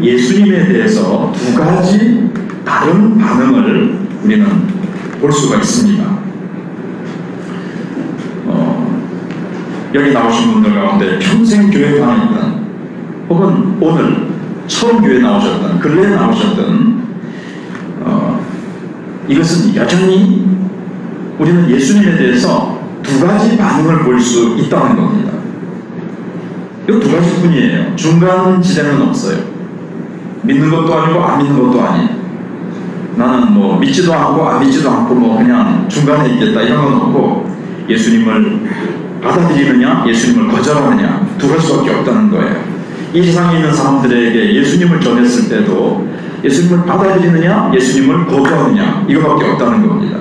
예수님에 대해서 두 가지 다른 반응을 우리는 볼 수가 있습니다. 여기 나오신 분들 가운데 평생 교회 다녔던, 혹은 오늘 처음 교회 나오셨던, 근래에 나오셨던, 이것은 여전히 우리는 예수님에 대해서 두 가지 반응을 볼 수 있다는 겁니다. 이 두 가지뿐이에요. 중간 지대는 없어요. 믿는 것도 아니고 안 믿는 것도 아니에요. 나는 뭐 믿지도 않고 안 믿지도 않고 뭐 그냥 중간에 있겠다 이런 건 없고, 예수님을 받아들이느냐 예수님을 거절하느냐 두 가지밖에 없다는 거예요. 이 세상에 있는 사람들에게 예수님을 전했을 때도 예수님을 받아들이느냐 예수님을 거부하느냐 이거밖에 없다는 겁니다.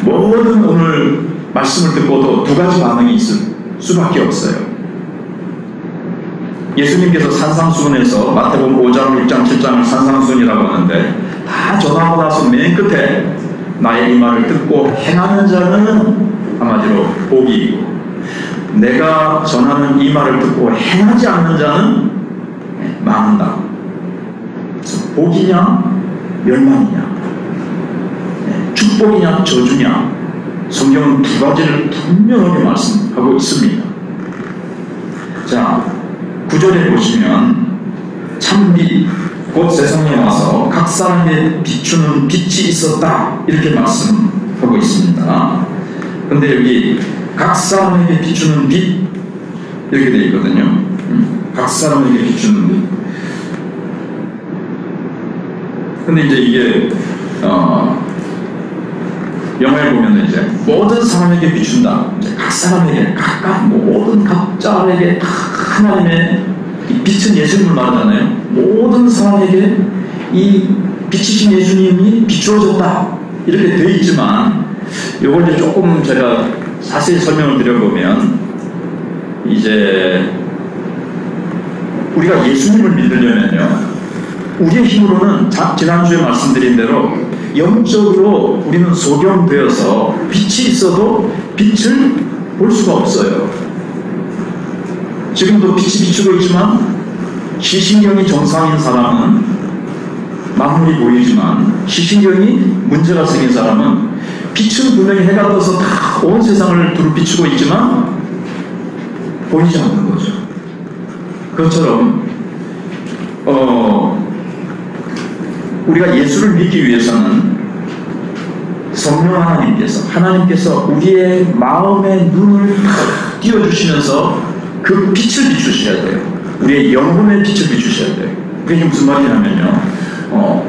모든 오늘 말씀을 듣고도 두 가지 반응이 있을 수밖에 없어요. 예수님께서 산상수훈에서 마태복음 5장, 6장, 7장을 산상수훈이라고 하는데, 다 전하고 나서 맨 끝에 나의 이 말을 듣고 행하는 자는 한마디로 복이고, 내가 전하는 이 말을 듣고 행하지 않는 자는 망한다. 그래서 복이냐 멸망이냐, 축복이냐 저주냐, 성경은 두 가지를 분명하게 말씀하고 있습니다. 자, 9절에 보시면 참빛 곧 세상에 와서 각 사람에게 비추는 빛이 있었다 이렇게 말씀하고 있습니다. 그런데 여기 각 사람에게 비추는 빛 이렇게 되어 있거든요. 각 사람에게 비추는 빛. 근데 이제 이게 영화에 보면 이제 모든 사람에게 비춘다. 이제 각 사람에게, 각각 모든 각자에게 다 하나님의 빛은 예수님을 말하잖아요. 모든 사람에게 이 빛이신 예수님이 비추어졌다 이렇게 되어 있지만, 이걸 이제 조금 제가 자세히 설명을 드려보면, 이제 우리가 예수님을 믿으려면요, 우리의 힘으로는 지난주에 말씀드린 대로 영적으로 우리는 소경되어서 빛이 있어도 빛을 볼 수가 없어요. 지금도 빛이 비추고 있지만 시신경이 정상인 사람은 만물이 보이지만, 시신경이 문제가 생긴 사람은 빛은 분명히 해가 떠서 다 온 세상을 두루 비추고 있지만 보이지 않는 거죠. 그것처럼 우리가 예수를 믿기 위해서는 성령 하나님께서 우리의 마음의 눈을 띄워주시면서 그 빛을 비추셔야 돼요. 우리의 영혼의 빛을 비추셔야 돼요. 그게 무슨 말이냐면요,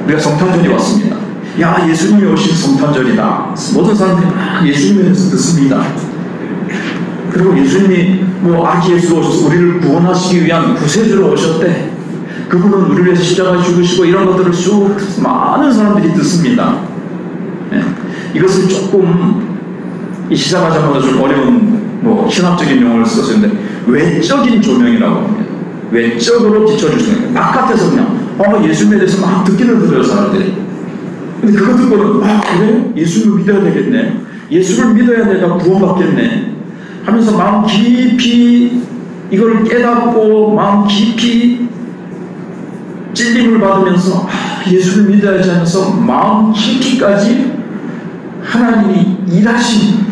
우리가 성탄절이 왔습니다. 야, 예수님이 오신 성탄절이다. 모든 사람들이 막 예수님에 대해서 듣습니다. 그리고 예수님이 뭐 아기 예수로 오셔서 우리를 구원하시기 위한 구세주로 오셨대. 그분은 우리를 위해서 십자가에 죽으시고, 이런 것들을 쭉 많은 사람들이 듣습니다. 이것을 조금 시작하자마자 좀 어려운 신학적인 용어를 썼는데, 외적인 조명이라고 합니다. 외적으로 비춰주시는 거예요. 바깥에서 그냥 예수님에 대해서 막 듣기는 들어요, 사람들이. 근데 그거 듣고는 그래? 예수를 믿어야 되겠네, 예수를 믿어야 내가 구원받겠네 하면서 마음 깊이 이걸 깨닫고 마음 깊이 찔림을 받으면서 예수를 믿어야지 하면서 마음 깊이까지 하나님이 일하신,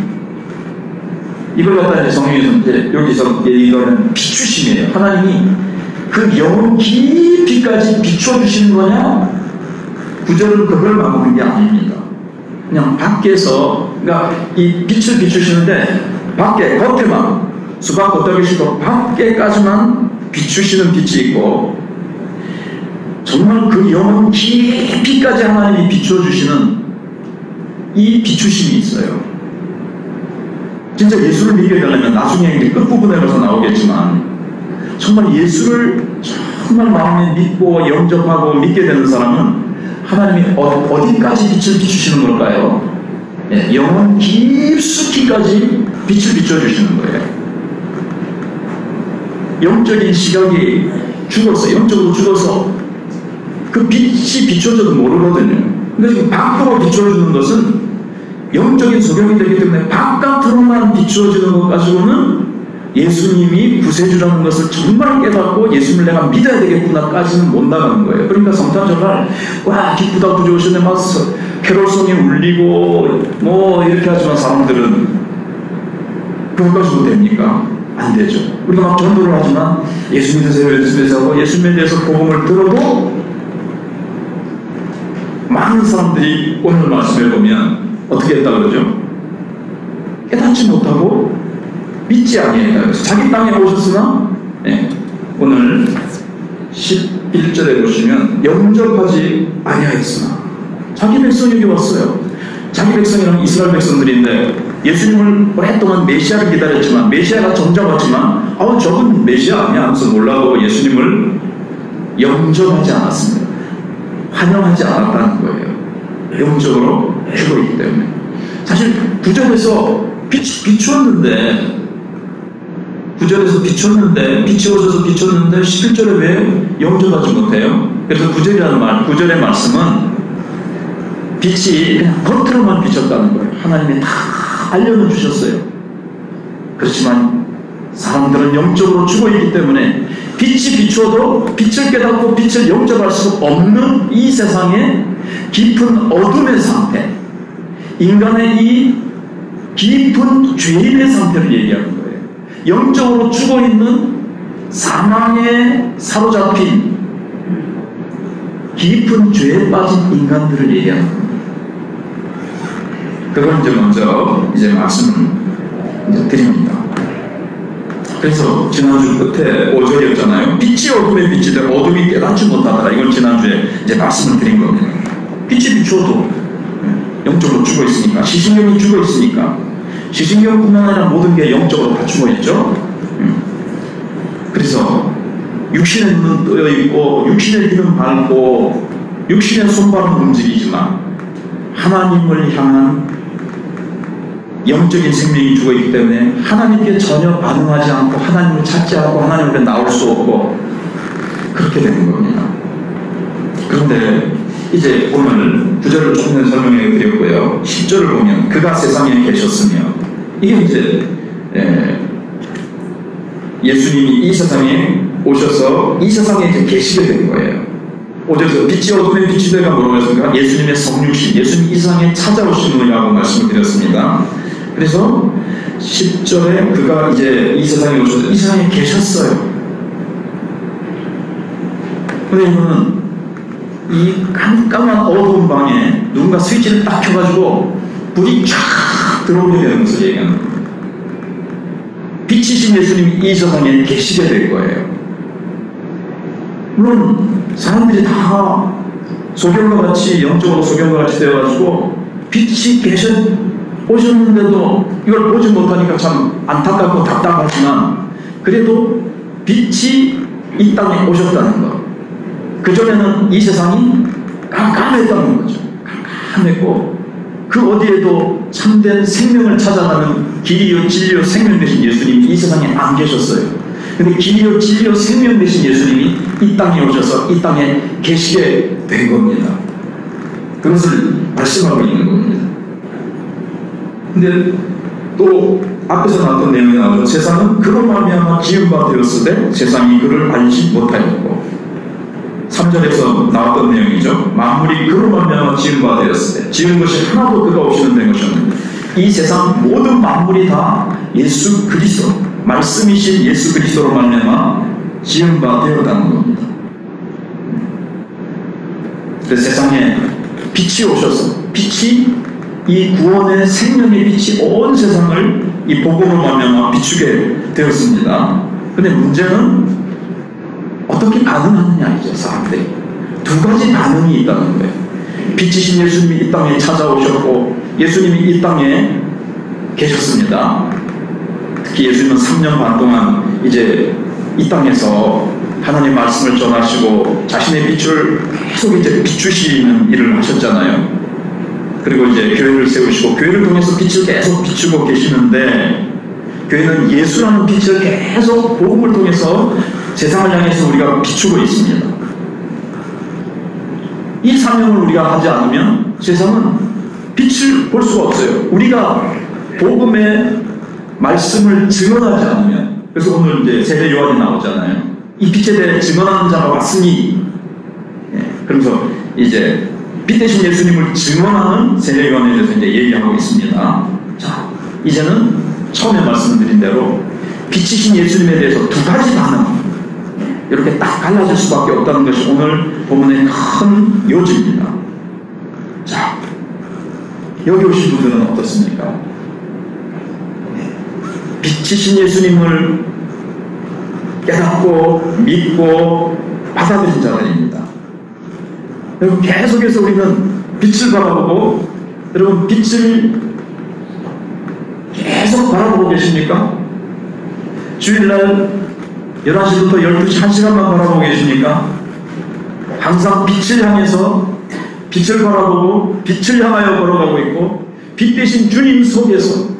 이걸 갖다 이제 성경에서 여기서 이거는 비추심이에요. 하나님이 그 영혼 깊이까지 비춰주시는 거냐? 구절은 그걸 말하는 게 아닙니다. 그냥 밖에서, 그러니까 이 빛을 비추시는데 밖에, 겉에만 수박 겉덕이시고 밖에까지만 비추시는 빛이 있고, 정말 그 영혼 깊이까지 하나님이 비춰주시는 이 비추심이 있어요. 진짜 예수를 믿게 되려면 나중에 이제 끝부분에 가서 나오겠지만, 정말 예수를 정말 마음에 믿고 영접하고 믿게 되는 사람은 하나님이 어디까지 빛을 비추시는 걸까요? 영혼 깊숙이까지 빛을 비춰주시는 거예요. 영적인 시각이 죽었어, 영적으로 죽어서 그 빛이 비춰져도 모르거든요. 근데 지금 밖으로 비춰주는 것은 영적인 소경이 되기 때문에 바깥으로만 비추어지는 것 가지고는 예수님이 구세주라는 것을 정말 깨닫고 예수님을 내가 믿어야 되겠구나까지는 못 나가는 거예요. 그러니까 성탄절날 와 기쁘다 구주 오셨네 막 캐롤송이 울리고 뭐 이렇게 하지만 사람들은 그것까지도 됩니까? 안 되죠. 우리가 막 전도를 하지만 예수 믿으세요, 예수 믿으세요 하고 예수님에 대해서 복음을 들어도 많은 사람들이 오늘 말씀을 보면 어떻게 했다 그러죠? 깨닫지 못하고 믿지 아니했다. 자기 땅에 오셨으나 네, 오늘 11절에 보시면 영접하지 아니하였으나 자기 백성이 여기 왔어요. 자기 백성이란 이스라엘 백성들인데 예수님을 오랫동안 메시아를 기다렸지만 메시아가 정작 왔지만 저건 메시아 아니야 하면서 몰라보고 예수님을 영접하지 않았습니다. 환영하지 않았다는 거예요. 영적으로 죽어 있기 때문에. 사실 구절에서 비추었는데 빛이 오셔서 비췄는데 11절에 왜 영접하지 못해요? 그래서 구절의 말씀은 빛이 그냥 겉으로만 비쳤다는 거예요. 하나님이 다 알려는 주셨어요. 그렇지만 사람들은 영적으로 죽어있기 때문에 빛이 비추어도 빛을 깨닫고 빛을 영접할 수 없는 이 세상의 깊은 어둠의 상태, 인간의 이 깊은 죄인의 상태를 얘기하는 거예요. 영적으로 죽어있는 사망에 사로잡힌 깊은 죄에 빠진 인간들을 얘기하는 겁니다. 그걸 먼저 말씀을 드립니다. 그래서 지난주 끝에 5절이었잖아요. 빛이 어둠에 비치되 어둠이 깨닫지 못하더라. 이걸 지난주에 말씀을 드린 겁니다. 빛이 비추어도 영적으로 죽어 있으니까, 시신경이 죽어 있으니까, 시신경뿐만 아니라 모든 게 영적으로 다 죽어 있죠. 그래서 육신의 눈은 뜨여 있고, 육신의 귀는 밝고, 육신의 손발은 움직이지만 하나님을 향한 영적인 생명이 죽어있기 때문에 하나님께 전혀 반응하지 않고 하나님을 찾지 않고 하나님께 나올 수 없고 그렇게 되는 겁니다. 그런데 이제 오늘 9절을 조금 설명해 드렸고요. 10절을 보면 그가 세상에 계셨으며 이게 이제 예수님이 이 세상에 오셔서 이 세상에 이제 계시게 된 거예요. 오셔서 빛이 어둠에 빛이 되가 뭐라고 했습니까? 예수님의 성육신, 예수님이 이 세상에 찾아오신 분이라고 말씀을 드렸습니다. 그래서 10절에 그가 이제 이 세상에 오셔서 이 세상에 계셨어요. 근데 이거는 이 깜깜한 어두운 방에 누군가 스위치를 딱 켜가지고 불이 쫙 들어오게 되는 것을 얘기하는 겁니다. 빛이신 예수님이 이 세상에 계시게 될 거예요. 물론 사람들이 다 소경과 같이 영적으로 소경과 같이 되어가지고 빛이 오셨는데도 이걸 보지 못하니까 참 안타깝고 답답하지만 그래도 빛이 이 땅에 오셨다는 것. 그전에는 이 세상이 깜깜했다는 거죠. 깜깜했고 그 어디에도 참된 생명을 찾아가는 길이요 진리요 생명 되신 예수님이 이 세상에 안 계셨어요. 근데 길이요 진리요 생명 되신 예수님이 이 땅에 오셔서 이 땅에 계시게 된 겁니다. 그것을 말씀하고 있는 겁니다. 근데 또 앞에서 나왔던 내용이 나오죠. 세상은 그로 말미암아 지은 바 되었으되 세상이 그를 알지 못하였고 3절에서 나왔던 내용이죠. 만물이 그로 말미암아 지은 바 되었으되 지은 것이 하나도 그가 없이는 된 것이었는데 이 세상 모든 만물이 다 예수 그리스도 말씀이신 예수 그리스도로 말미암아 지은 바 되었다는 겁니다. 그래서 세상에 빛이 오셔서 빛이 이 구원의 생명의 빛이 온 세상을 이 복음으로 말미암아 비추게 되었습니다. 그런데 문제는 어떻게 반응하느냐이죠. 사람들이 두 가지 반응이 있다는 거예요. 빛이신 예수님이 이 땅에 찾아오셨고 예수님이 이 땅에 계셨습니다. 특히 예수님은 3년 반 동안 이제 이 땅에서 하나님 말씀을 전하시고 자신의 빛을 계속 이제 비추시는 일을 하셨잖아요. 그리고 이제 교회를 세우시고 교회를 통해서 빛을 계속 비추고 계시는데 교회는 예수라는 빛을 계속 복음을 통해서 세상을 향해서 우리가 비추고 있습니다. 이 사명을 우리가 하지 않으면 세상은 빛을 볼 수가 없어요. 우리가 복음의 말씀을 증언하지 않으면 그래서 오늘 이제 세례 요한이 나오잖아요. 이 빛에 대해 증언하는 자가 왔으니, 그러면서 이제 빛 대신 예수님을 증언하는 세례 요한에 대해서 이제 얘기하고 있습니다. 자, 이제는 처음에 말씀드린 대로 빛이신 예수님에 대해서 두 가지 반응, 이렇게 딱 갈라질 수밖에 없다는 것이 오늘 본문의 큰 요지입니다. 자, 여기 오신 분들은 어떻습니까? 빛이신 예수님을 깨닫고 믿고 받아들인 자들입니다. 여러분, 계속해서 우리는 빛을 바라보고, 여러분 빛을 계속 바라보고 계십니까? 주일날 11시부터 12시 1시간만 바라보고 계십니까? 항상 빛을 향해서 빛을 바라보고 빛을 향하여 걸어가고 있고, 빛 대신 주님 속에서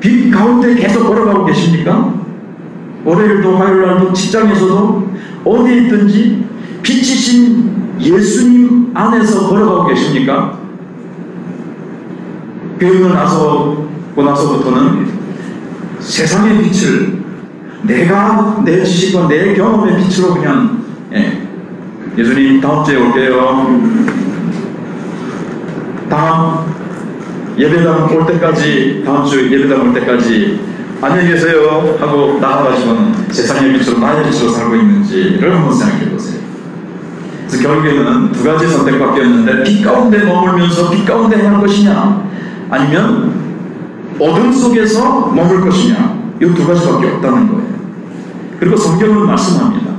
빛 가운데 계속 걸어가고 계십니까? 월요일도 화요일날도 직장에서도 어디에 있든지 빛이신 예수님 안에서 걸어가고 계십니까? 교육을 나서고 나서부터는 세상의 빛을 내가 내 지식과 내 경험의 빛으로 그냥, 예수님 다음 주에 올게요, 다음 예배당 올 때까지, 다음 주 예배당 올 때까지 안녕히 계세요 하고 나가가지고는 세상의 빛으로 나의 빛으로 살고 있는지를 한번 생각해 보세요. 그래서 결국에는 두 가지 선택밖에 없는데, 빛 가운데 머물면서 빛 가운데 행할 것이냐, 아니면 어둠 속에서 머물 것이냐, 이 두 가지밖에 없다는 거예요. 그리고 성경은 말씀합니다.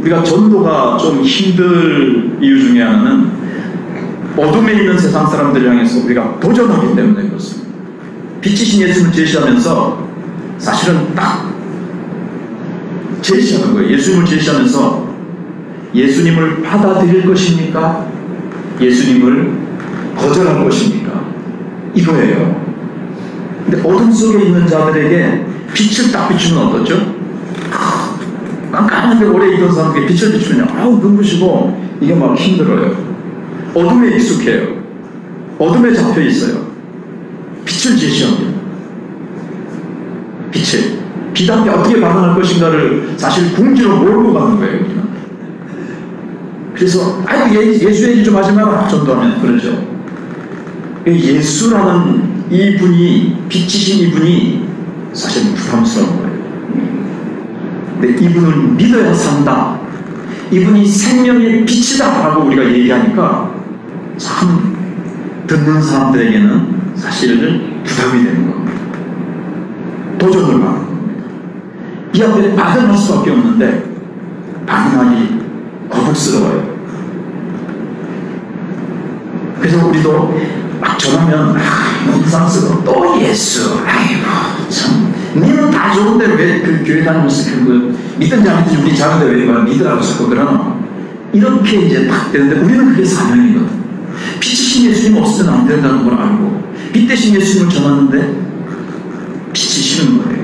우리가 전도가 좀 힘들 이유 중에 하나는 어둠에 있는 세상 사람들 향해서 우리가 도전하기 때문에 그렇습니다. 빛이신 예수님을 제시하면서 사실은 딱 제시하는 거예요. 예수님을 제시하면서 예수님을 받아들일 것입니까? 예수님을 거절할 것입니까? 이거예요. 근데 어둠 속에 있는 자들에게 빛을 딱 비추면 어떻죠? 깜깜한데 오래 있던 사람에게 빛을 비추면 아우 눈부시고 이게 막 힘들어요. 어둠에 익숙해요. 어둠에 잡혀 있어요. 빛을 제시합니다. 빛을. 빛한테 어떻게 반응할 것인가를 사실 궁지로 모르고 가는 거예요. 우리는. 그래서 예수 얘기 좀 하지 마라, 전도하면. 그러죠. 예수라는 이분이, 빛이신 이분이 사실 부담스러운 거예요. 근데 이분을 믿어야 산다, 이분이 생명의 빛이다 라고 우리가 얘기하니까 참 듣는 사람들에게는 사실 부담이 되는 겁니다. 도전을 받는 겁니다. 이 앞에 반응할 수밖에 없는데 반응하기 거북스러워요. 그래서 우리도 막 전하면 이상스러워, 또 예수, 아이고 참, 니는 다 좋은데 왜 그 교회 다니면서 그 믿든지 안 믿든지 우리 작은데 왜 이걸 믿으라고 자꾸 그러나, 이렇게 이제 딱 되는데 우리는 그게 사명이거든. 빛이신 예수님 없으면 안 된다는 걸 알고 빛 대신 예수님을 전하는데 빛이시는 거예요.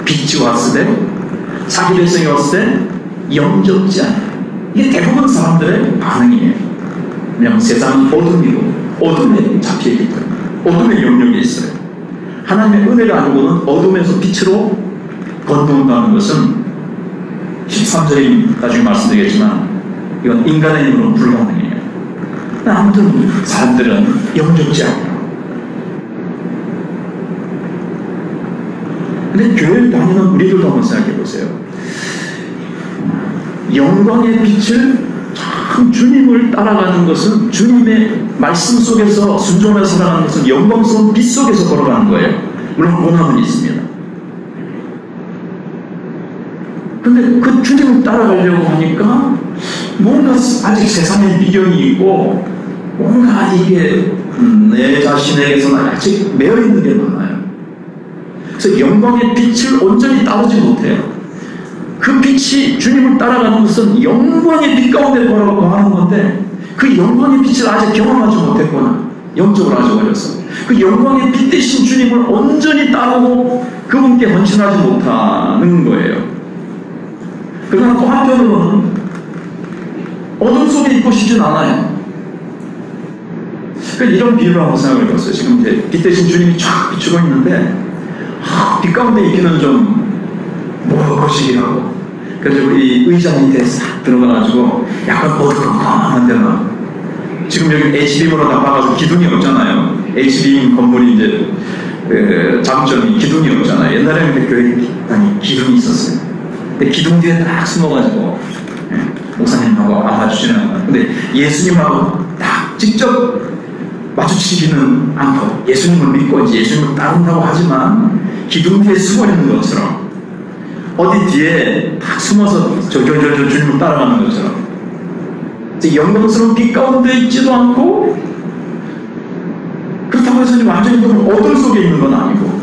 빛이 왔을 때, 자기 백성이 왔을 때 영접지 않아요. 이게 대부분 사람들의 반응이에요. 그냥 세상이 어둠이고 어둠에 잡혀있기 때문에, 어둠의 영역에 있어요. 하나님의 은혜가 아니고는 어둠에서 빛으로 건너온다는 것은 13절에 나중에 말씀드리겠지만 이건 인간의 힘으로는 불가능해요. 아무튼 사람들은 영접지 않아요. 근데 교회를 다니는 우리들도 한번 생각해 보세요. 영광의 빛을 참 주님을 따라가는 것은, 주님의 말씀 속에서 순종하며 살아가는 것은 영광스러운 빛 속에서 걸어가는 거예요. 물론 고난은 있습니다. 근데 그 주님을 따라가려고 하니까 뭔가 아직 세상에 미련이 있고 뭔가 이게 내 자신에게서는 아직 매여있는 게 많아요. 그래서 영광의 빛을 온전히 따르지 못해요. 그 빛이, 주님을 따라가는 것은 영광의 빛 가운데 걸어가고 하는 건데, 그 영광의 빛을 아직 경험하지 못했거나 영적으로 아직 어려서 그 영광의 빛 대신 주님을 온전히 따르고 그분께 헌신하지 못하는 거예요. 그러나 또 한편으로는 어둠 속에 있고 싶진 않아요. 그러니까 이런 비유를 한번 생각해 봤어요. 지금 이제 빛 대신 주님이 쫙 비추고 있는데 빛 가운데 있기는 좀 거시기하고, 그래서 우리 의자 밑에 싹 들어가가지고 약간 어두컴컴한 데나, 지금 여기 HBM으로 다 박아서 기둥이 없잖아요. HBM 건물이 이제 장점이 기둥이 없잖아요. 옛날에는 교회 아니 기둥이 있었어요. 근데 기둥 뒤에 딱 숨어가지고 목사님하고 안 마주치는. 근데 예수님하고 딱 직접 마주치지는 않고 예수님을 믿고 이제 예수님을 따른다고 하지만 기둥 뒤에 숨어 있는 것처럼, 어디 뒤에 딱 숨어서 저 주님을 따라가는 것처럼, 영광스러운 빛 가운데 있지도 않고, 그렇다고 해서 완전히 어둠 속에 있는 건 아니고,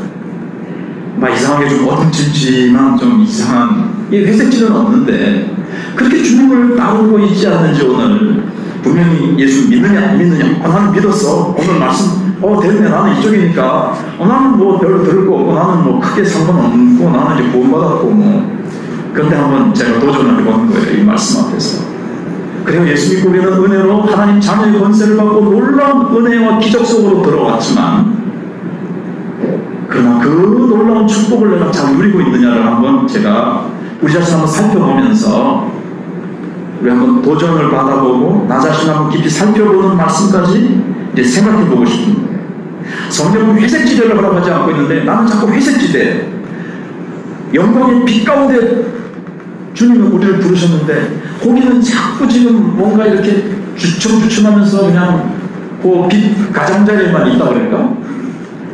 막 이상하게 좀 어둠침침한 좀 이상한 회색지는 없는데, 그렇게 주님을 따르고 있지 않는지 오늘 분명히 예수 믿느냐 안 믿느냐, 나는 믿었어, 오늘 말씀 됐네, 나는 이쪽이니까 나는 뭐 별로 들을 거 없고 나는 뭐 크게 상관없고 나는 이제 구원받았고 뭐. 그런데 한번 제가 도전을 해보는 거예요, 이 말씀 앞에서. 그리고 예수 믿고 우리는 은혜로 하나님 자녀의 권세를 받고 놀라운 은혜와 기적 속으로 들어왔지만, 그러나 그 놀라운 축복을 내가 잘 누리고 있느냐를 한번 제가 우리 자신 한번 살펴보면서 우리 한번 도전을 받아보고 나 자신 한번 깊이 살펴보는 말씀까지 이제 생각해보고 싶은 거예요. 성경은 회색지대를 허락하지 않고 있는데 나는 자꾸 회색지대, 영광의 빛 가운데 주님은 우리를 부르셨는데 거기는 자꾸 지금 뭔가 이렇게 주춤주춤하면서 그냥 그 빛 가장자리에만 있다 그럴까?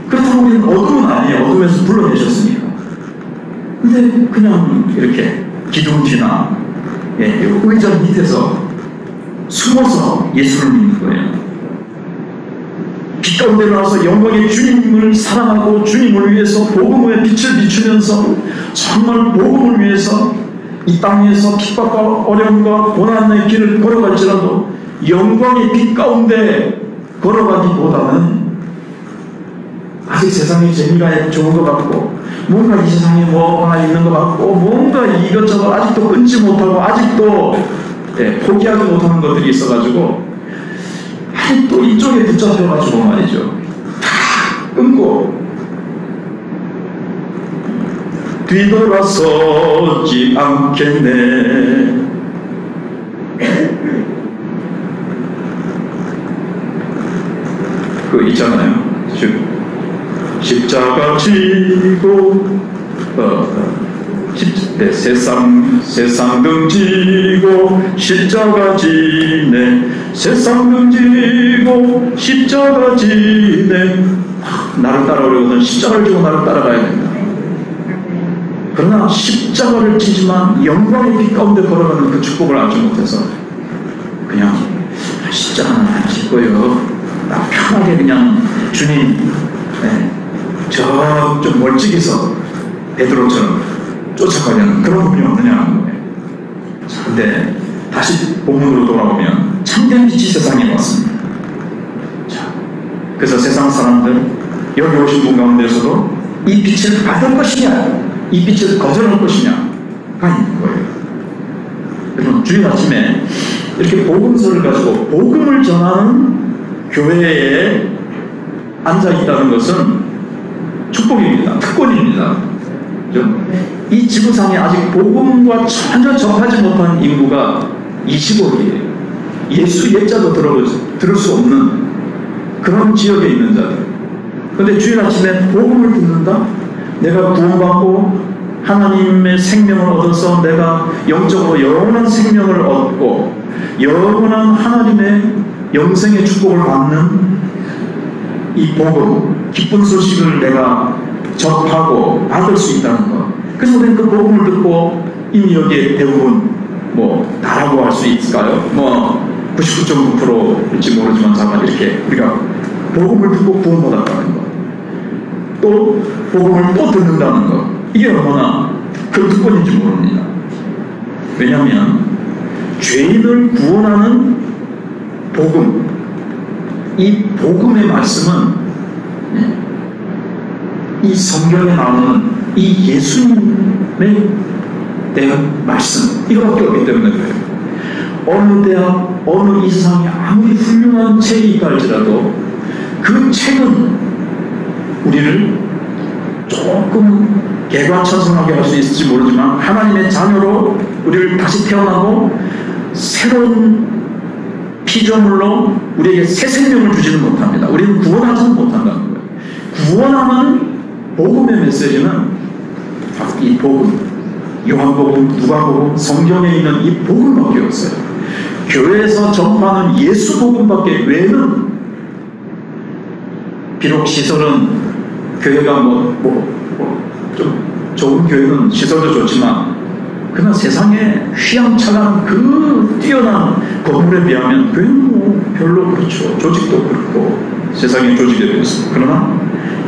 그렇다고 우리는 어둠은 아니에요. 어둠에서 불러내셨으니까. 근데 그냥 이렇게 기둥 뒤나 의자 밑에서 숨어서 예수를 믿는 거예요. 빛 가운데 나와서 영광의 주님을 사랑하고 주님을 위해서 복음의 빛을 비추면서 정말 복음을 위해서 이 땅에서 핍박과 어려움과 고난의 길을 걸어갈지라도 영광의 빛 가운데 걸어가기보다는 아직 세상의 재미가 좋은 것 같고 뭔가 이 세상에 뭐 하나 있는 것 같고 뭔가 이것저것 아직도 끊지 못하고 아직도 포기하지 못하는 것들이 있어가지고 또 이쪽에 붙잡혀가지고 말이죠, 다 끊고 뒤돌아서지 않겠네. 그 있잖아요, 십자가 지고 세상 등지고 십자가 지네, 세상 등지고 십자가 지네. 나를 따라오려거든 십자가를 지고 나를 따라가야 된다. 그러나 십자가를 지지만 영광의 빛 가운데 걸어가는 그 축복을 알지 못해서 그냥 십자가는 안 짓고요, 나 편하게 그냥 주님 저 좀 멀찍이서 베드로처럼 쫓아가려는 그런 분이 없느냐는 거예요. 근데 다시 본문으로 돌아오면 참된 빛이 세상에 왔습니다. 자, 그래서 세상 사람들 여기 오신 분 가운데서도 이 빛을 받을 것이냐 이 빛을 거절할 것이냐가 있는 거예요. 그래서 주일 아침에 이렇게 복음서를 가지고 복음을 전하는 교회에 앉아있다는 것은 축복입니다. 특권입니다. 이 지구상에 아직 복음과 전혀 접하지 못한 인구가 20억이에요. 예수 예자도 들을 수 없는 그런 지역에 있는 자들. 그런데 주일 아침에 복음을 듣는다? 내가 구원받고 하나님의 생명을 얻어서 내가 영적으로 영원한 생명을 얻고 영원한 하나님의 영생의 축복을 받는 이 복음, 기쁜 소식을 내가 접하고 받을 수 있다는 것. 그래서 우리는 그 복음을 듣고 이미 여기에 대부분 뭐 다라고 할 수 있을까요? 뭐 99.9%일지 모르지만 잠깐 이렇게 우리가 복음을 듣고 구원받았다는 것, 또 복음을 또 듣는다는 것, 이게 얼마나 그 특권인지 모릅니다. 왜냐하면 죄인을 구원하는 복음, 이 복음의 말씀은 이 성경에 나오는 이 예수님의 대한 말씀 이거밖에 없기 때문에 그래요. 어느 대학, 어느 이 세상에 아무리 훌륭한 책이 있다 할지라도 그 책은 우리를 조금 개과천선하게 할 수 있을지 모르지만 하나님의 자녀로 우리를 다시 태어나고 새로운 피조물로 우리에게 새 생명을 주지는 못합니다. 우리는 구원하지는 못한다는 거예요. 구원하는 복음의 메시지는 이 복음, 요한복음, 누가복음, 성경에 있는 이 복음밖에 없어요. 교회에서 전파하는 예수 복음밖에 외에는 비록 시설은 교회가 좀 좋은 교회는 시설도 좋지만 그러나 세상에 휘황찬란한 그 뛰어난 건물에 비하면 교회는 별로 그렇죠. 조직도 그렇고 세상의 조직에 비해서. 그러나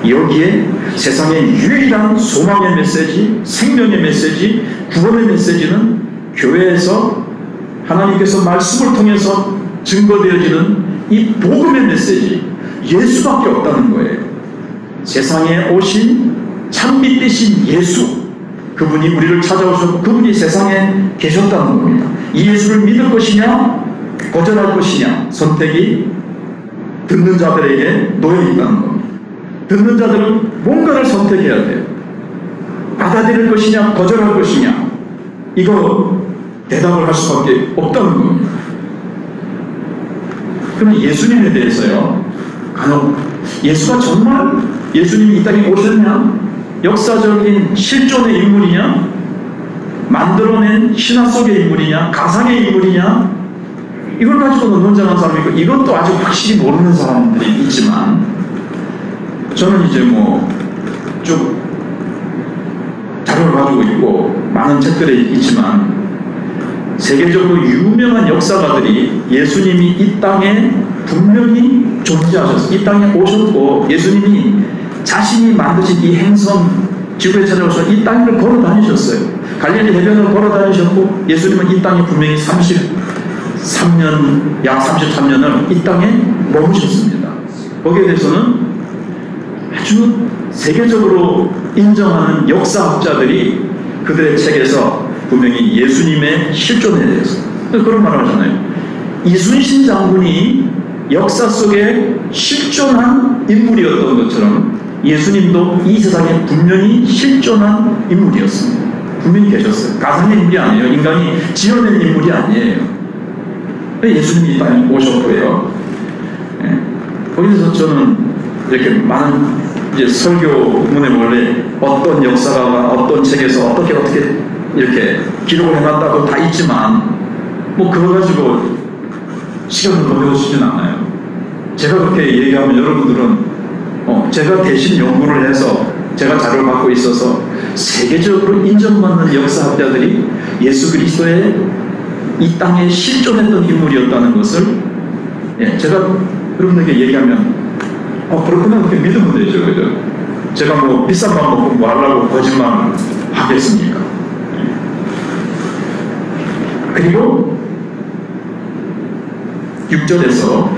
여기에 세상의 유일한 소망의 메시지, 생명의 메시지, 구원의 메시지는 교회에서 하나님께서 말씀을 통해서 증거되어지는 이 복음의 메시지, 예수밖에 없다는 거예요. 세상에 오신 참빛 되신 예수, 그분이 우리를 찾아오셨고 그분이 세상에 계셨다는 겁니다. 이 예수를 믿을 것이냐 거절할 것이냐 선택이 듣는 자들에게 놓여 있다는 겁니다. 듣는 자들은 뭔가를 선택해야 돼요. 받아들일 것이냐 거절할 것이냐 이거 대답을 할 수밖에 없다는 겁니다. 그럼 예수님에 대해서요, 간혹 예수가 정말 예수님이 이 땅에 오셨냐? 역사적인 실존의 인물이냐? 만들어낸 신화 속의 인물이냐? 가상의 인물이냐? 이걸 가지고는 논쟁한 사람이 있고 이것도 아직 확실히 모르는 사람들이 있지만 저는 이제 쭉 자료를 가지고 있고 많은 책들이 있지만 세계적으로 유명한 역사가들이 예수님이 이 땅에 분명히 존재하셨어요. 이 땅에 오셨고 예수님이 자신이 만드신 이 행성 지구에 찾아오셔서 이 땅을 걸어 다니셨어요. 갈릴리 해변을 걸어 다니셨고 예수님은 이 땅에 분명히 약 33년을 이 땅에 머무셨습니다. 거기에 대해서는 아주 세계적으로 인정하는 역사학자들이 그들의 책에서 분명히 예수님의 실존에 대해서 그런 말을 하잖아요. 이순신 장군이 역사 속에 실존한 인물이었던 것처럼 예수님도 이 세상에 분명히 실존한 인물이었습니다. 분명히 계셨어요. 가상의 인물이 아니에요. 인간이 지어낸 인물이 아니에요. 예수님이 이 땅에 오셨고요. 거기서 저는 이렇게 많은 이제 설교문에 원래 어떤 역사가가 어떤 책에서 어떻게 이렇게 기록을 해놨다고 다 있지만 그거 가지고 시간을 보내보시진 않아요. 제가 그렇게 얘기하면 여러분들은 제가 대신 연구를 해서 제가 자료를 갖고 있어서 세계적으로 인정받는 역사학자들이 예수 그리스도의 이 땅에 실존했던 인물이었다는 것을 제가 여러분들에게 얘기하면 그렇구나 그렇게 믿으면 되죠. 그죠? 제가 비싼 밥 먹고 뭐 하려고 거짓말 하겠습니까? 그리고 6절에서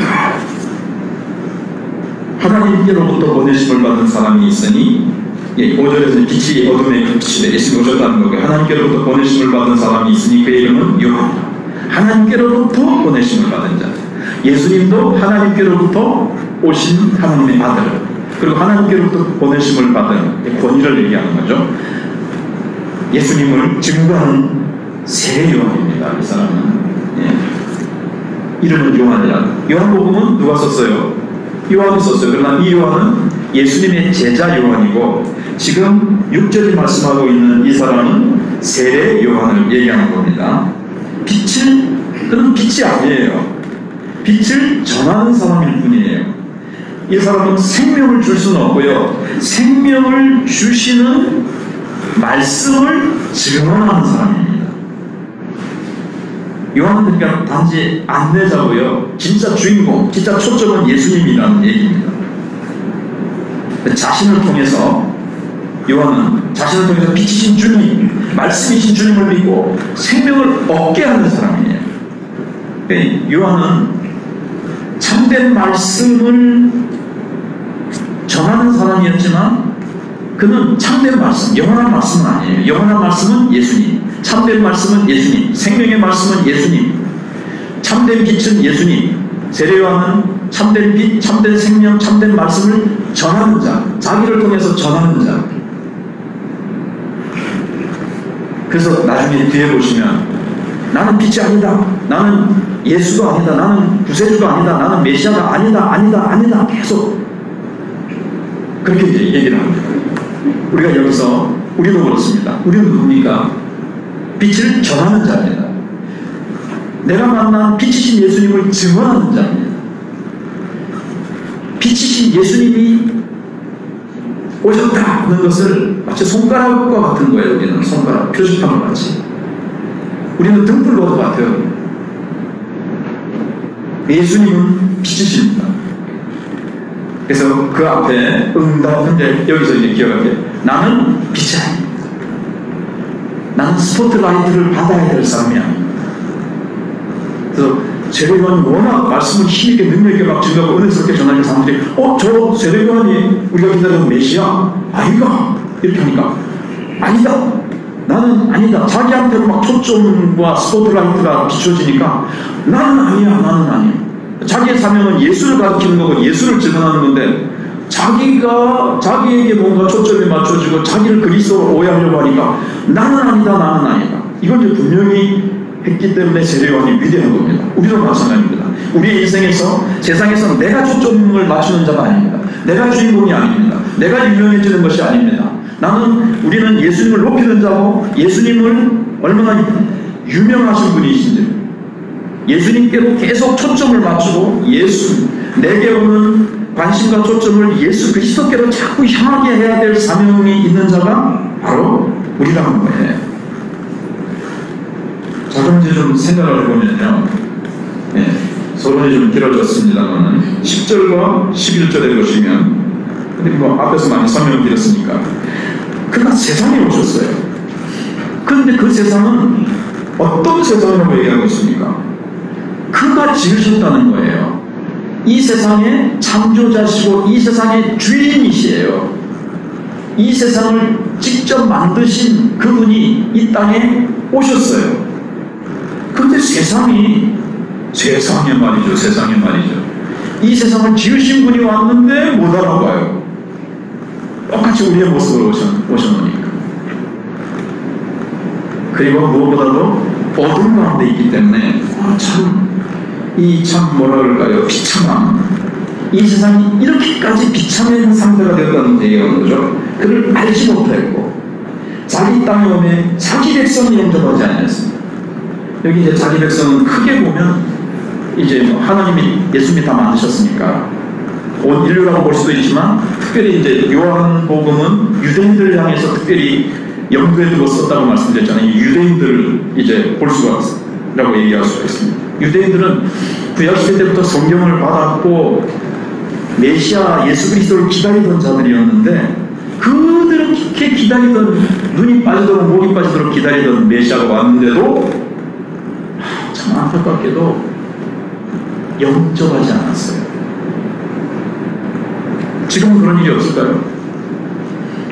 하나님께로부터 보내심을 받은 사람이 있으니 5절에서는 빛이 어둠의 빛이 예수님 오셨다는 거고 하나님께로부터 보내심을 받은 사람이 있으니 그의 이름은 요한이다. 하나님께로부터 보내심을 받은 자. 예수님도 하나님께로부터 오신 하나님의 아들 그리고 하나님께로부터 보내심을 받은 권위를 얘기하는 거죠. 예수님을 증거하는 세 요한입니다. 이 사람은 이름은 요한이라. 요한복음은 누가 썼어요? 요한이 썼어요. 그러나 이 요한은 예수님의 제자 요한이고 지금 6절이 말씀하고 있는 이 사람은 세례 요한을 얘기하는 겁니다. 그는 빛이 아니에요. 빛을 전하는 사람일 뿐이에요. 이 사람은 생명을 줄 수는 없고요. 생명을 주시는 말씀을 증언하는 사람입니다. 요한은 그러니까 단지 안내자고요. 진짜 주인공, 진짜 초점은 예수님이라는 얘기입니다. 자신을 통해서 요한은 자신을 통해서 빛이신 주님, 말씀이신 주님을 믿고 생명을 얻게 하는 사람이에요. 요한은 참된 말씀을 전하는 사람이었지만 그는 참된 말씀, 영원한 말씀은 아니에요. 영원한 말씀은 예수님, 참된 말씀은 예수님, 생명의 말씀은 예수님, 참된 빛은 예수님. 세례 요한은 참된 빛, 참된 생명, 참된 말씀을 전하는 자, 자기를 통해서 전하는 자. 그래서 나중에 뒤에 보시면 나는 빛이 아니다, 나는 예수가 아니다, 나는 구세주가 아니다, 나는 메시아가 아니다 계속 그렇게 이제 얘기를 합니다. 우리가 여기서 우리도 그렇습니다. 우리는 누굽니까? 빛을 전하는 자입니다. 내가 만난 빛이신 예수님을 증언하는 자입니다. 빛이신 예수님이 오셨다 하는 것을 마치 손가락과 같은 거예요. 우리는 손가락, 표지판과 같이. 우리는 등불과도 같아요. 예수님은 빛이십니다. 그래서 그 앞에 응답인데 여기서 이제 기억하게 나는 빛이 아닙니다. 나는 스포트라이트를 받아야 될 사람이 아닙니다. 그래서 세례요한이 워낙 말씀을 힘있게 능력있게 막 증거하고 은혜스럽게 전하니까 사람들이 저 세례요한이 우리가 기다리는 메시아 아닌가? 이렇게 하니까 아니다, 나는 아니다. 자기한테는 막 초점과 스포트라이트가 비춰지니까 나는 아니야. 자기의 사명은 예수를 가르치는 거고 예수를 증언하는 건데 자기에게 뭔가 초점이 맞춰지고 자기를 그리스도로 오해하려고 하니까 나는 아니다. 이걸 이제 분명히 했기 때문에 세례요한이 위대한 겁니다. 우리도 마찬가지입니다. 우리의 인생에서 세상에서 내가 초점을 맞추는 자가 아닙니다. 내가 주인공이 아닙니다. 내가 유명해지는 것이 아닙니다. 우리는 예수님을 높이는 자고 예수님을 얼마나 유명하신 분이신지 예수님께로 계속 초점을 맞추고 내게 오는 관심과 초점을 예수 그리스도께로 자꾸 향하게 해야 될 사명이 있는 자가 바로 우리라는 거예요. 자, 그럼 이제 좀 생각을 해보면요. 서론이 좀 길어졌습니다만 10절과 11절에 보시면 근데 앞에서 많이 설명을 드렸으니까 그가 세상에 오셨어요. 그런데 그 세상은 어떤 세상이라고 얘기하고 있습니까? 그가 지으셨다는 거예요. 이 세상의 창조자시고 이 세상의 주인이시에요. 이 세상을 직접 만드신 그분이 이 땅에 오셨어요. 그런데 세상에 말이죠. 이 세상을 지으신 분이 왔는데 못 알아봐요. 똑같이 우리의 모습으로 오셨으니까. 그리고 무엇보다도 어둠 가운데 있기 때문에 참 뭐라 그럴까요? 비참함. 이 세상이 이렇게까지 비참한 상태가 되었다는 얘기가 거죠. 그를 알지 못했고 자기 땅에 오면 자기 백성이 영접하지 않았습니다. 여기 이제 자기 백성은 크게 보면 이제 예수님이 다 만드셨으니까 온 인류라고 볼 수도 있지만 특별히 이제 요한복음은 유대인들을 향해서 특별히 염두에 두고 썼다고 말씀드렸잖아요. 유대인들을 이제 볼 수가 있다고 얘기할 수가 있습니다. 유대인들은 구약시대 때부터 성경을 받았고 메시아 예수 그리스도를 기다리던 자들이었는데 그들은 깊게 기다리던 눈이 빠지도록 목이 빠지도록 기다리던 메시아가 왔는데도 참 안타깝게도 영접하지 않았어요. 지금은 그런 일이 없을까요?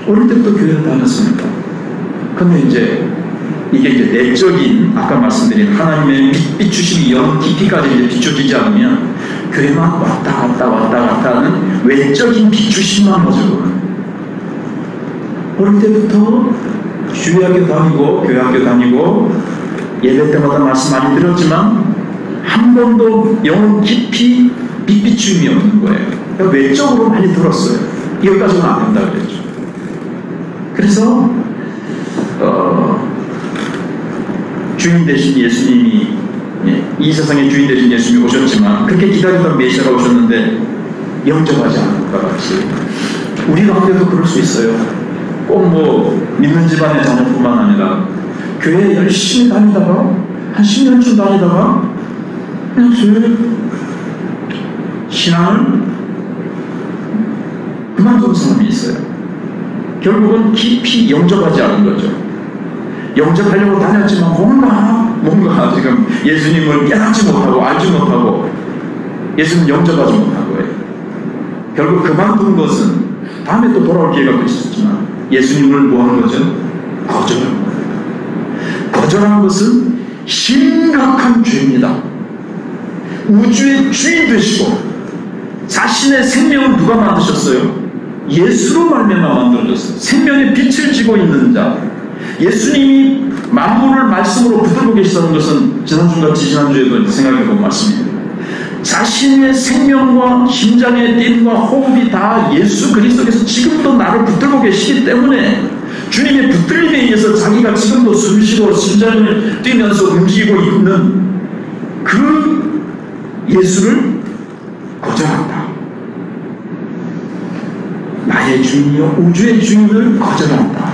어릴 때부터 교회를 다녔습니다. 근데 이게 이제 내적인 아까 말씀드린 하나님의 비추심이 영 깊이까지 이제 비춰지지 않으면 교회만 왔다 갔다 하는 외적인 비추심만 가지고 어릴 때부터 주일학교 다니고 교회학교 다니고 예배 때마다 말씀 많이 들었지만 한 번도 영 깊이 빛비춤이 없는 거예요. 그러니까 외적으로 많이 들었어요. 이것까지는 안 된다 그랬죠. 그래서 주인 되신 예수님이 이 세상의 주인 되신 예수님이 오셨지만 그렇게 기다리던 메시아가 오셨는데 영접하지 않은 것 같이 우리 가운데도 그럴 수 있어요. 꼭 믿는 집안의 자녀뿐만 아니라 교회에 열심히 다니다가 한 10년쯤 다니다가 그냥 신앙을 그만둔 사람이 있어요. 결국은 깊이 영접하지 않은 거죠. 영접하려고 다녔지만 뭔가 지금 예수님을 깨닫지 못하고 알지 못하고 예수님 영접하지 못한 거예요. 결국 그만둔 것은 다음에 또 돌아올 기회가 또 있었지만 예수님을 뭐하는 거죠? 거절한 거예요. 거절한 것은 심각한 죄입니다. 우주의 주인 되시고 자신의 생명을 누가 만드셨어요? 예수로 말미암아 만들어졌어요. 생명의 빛을 지고 있는 자 예수님이 만물을 말씀으로 붙들고 계시다는 것은 지난주같이 지난주에도 생각해본 말씀입니다. 자신의 생명과 심장의 뛴과 호흡이 다 예수 그리스도께서 지금도 나를 붙들고 계시기 때문에 주님의 붙들림에 의해서 자기가 지금도 숨쉬고 심장을 뛰면서 움직이고 있는 그 예수를 거절한다. 나의 주인이요 우주의 주인을 거절한다.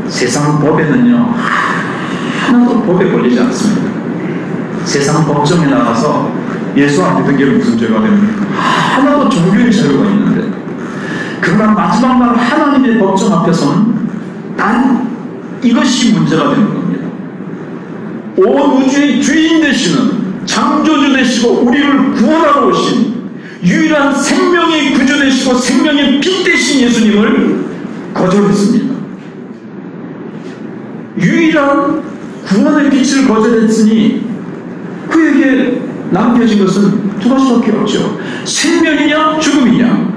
세상 법에는요 하나도 법에 걸리지 않습니다. 세상 법정에 나가서 예수한테 든게 무슨 죄가 됩니까? 하나도 종교의 자유가 있는데, 그러나 마지막 날 하나님의 법정 앞에서는 단 이것이 문제가 되는 겁니다. 온 우주의 주인 되시는 창조주 되시고 우리를 구원하러 오신 유일한 생명의 구주 되시고 생명의 빛 되신 예수님을 거절했습니다. 유일한 구원의 빛을 거절했으니 그에게 남겨진 것은 두 가지밖에 없죠. 생명이냐 죽음이냐,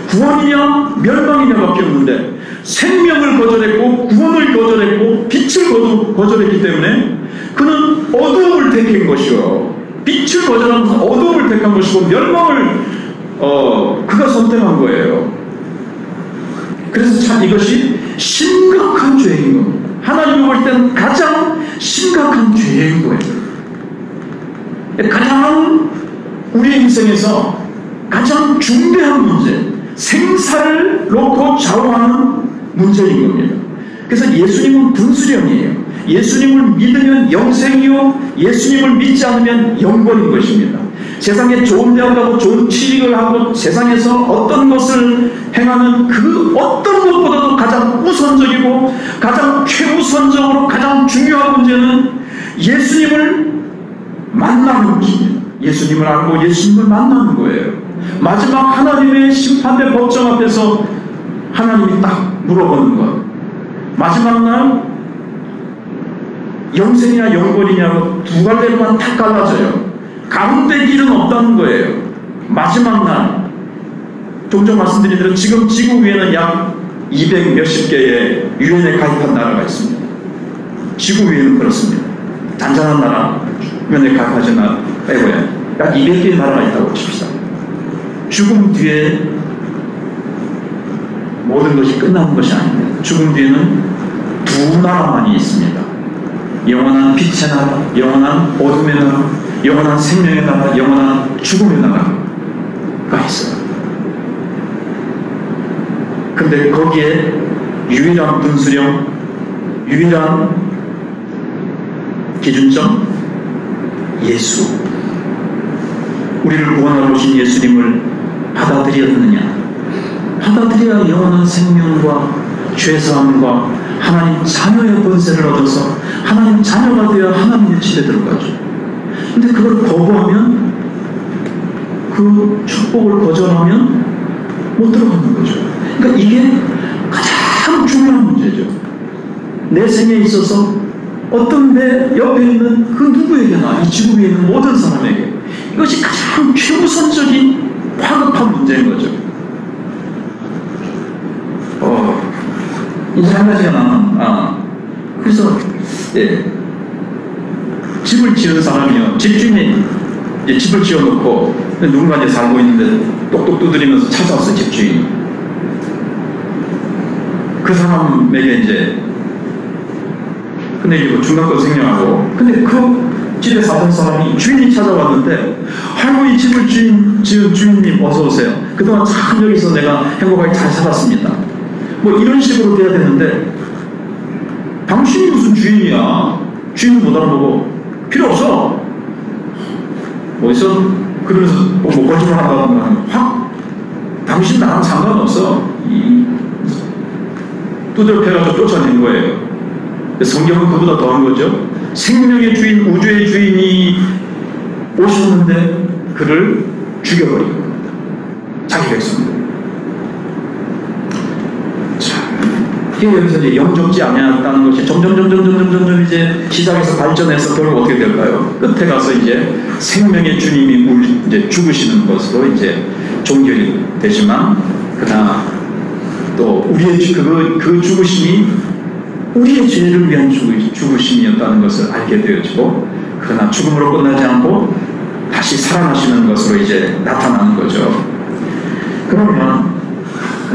구원이냐 멸망이냐밖에 없는데 생명을 거절했고 구원을 거절했고 빛을 거절했기 때문에 그는 어두움을 택한 것이요, 빛을 거절하면서 어두움을 택한 것이고 멸망을 그가 선택한 거예요. 그래서 참 이것이 심각한 죄인 겁니다. 하나님이 볼 때는 가장 심각한 죄인 거예요. 가장 우리 인생에서 가장 중대한 문제, 생사를 놓고 좌우하는 문제인 겁니다. 그래서 예수님은 분수령이에요. 예수님을 믿으면 영생이요, 예수님을 믿지 않으면 영벌인 것입니다. 세상에 좋은 대학 가고 좋은 취직을 하고 세상에서 어떤 것을 행하는 그 어떤 것보다도 가장 우선적이고 가장 최우선적으로 가장 중요한 문제는 예수님을 만나는 것입니다. 예수님을 알고 예수님을 만나는 거예요. 마지막 하나님의 심판대 법정 앞에서 하나님이 딱 물어보는 것, 마지막 날 영생이냐 영벌이냐고 두 갈래로만 탁 갈라져요. 가운데 길은 없다는 거예요. 마지막 날, 종종 말씀드린 대로 지금 지구 위에는 약 200 몇십 개의 유엔에 가입한 나라가 있습니다. 지구 위에는 그렇습니다. 단단한 나라, 유엔에 가입하지 나라 빼고요, 약 200개의 나라가 있다고 칩시다. 죽음 뒤에 모든 것이 끝나는 것이 아닙니다. 죽음 뒤에는 두 나라만이 있습니다. 영원한 빛의 나라, 영원한 어둠의 나라, 영원한 생명의 나라, 영원한 죽음의 나라가 있어요. 근데 거기에 유일한 분수령, 유일한 기준점, 예수, 우리를 구원하러 오신 예수님을 받아들였느냐? 받아들여야 영원한 생명과 죄사함과 하나님 자녀의 권세를 얻어서 하나님 자녀가 되어 하나님의 집에 들어가죠. 근데 그걸 거부하면, 그 축복을 거절하면 못 들어가는 거죠. 그러니까 이게 가장 중요한 문제죠. 내 생에 있어서 어떤 내 옆에 있는 그 누구에게나 이 지구 위에 있는 모든 사람에게 이것이 가장 최우선적인 화급한 문제인 거죠. 이제 한 가지가 나는, 그래서, 집을 지은 사람이요, 집주인이 이제 집을 지어놓고 누군가 이제 살고 있는데 똑똑 두드리면서 찾아왔어요, 집주인이. 그 사람에게 이제, 근데 이제 중간고 생략하고, 근데 그 집에 사던 사람이 주인이 찾아왔는데, 아이고, 이 집을 지은 주인님 어서오세요. 그동안 참 여기서 내가 행복하게 잘 살았습니다. 뭐 이런 식으로 돼야 되는데, 당신이 무슨 주인이야? 주인은 못 알아보고, 필요 없어! 어디서 그러면서 뭐 거짓말 한다고 확, 당신 나랑 상관없어. 두들겨가지고 쫓아낸 거예요. 성경은 그보다 더한 거죠. 생명의 주인, 우주의 주인이 오셨는데 그를 죽여버린 겁니다. 자기 백성들. 이게 여기서 이제 영접지 않았다는 것이 점점 이제 시작해서 발전해서 결국 어떻게 될까요? 끝에 가서 이제 생명의 주님이 이제 죽으시는 것으로 이제 종결이 되지만, 그러나 또 우리의 그 죽으심이 우리의 죄를 위한 죽으심이었다는 것을 알게 되어지고, 그러나 죽음으로 끝나지 않고 다시 살아나시는 것으로 이제 나타나는 거죠. 그러면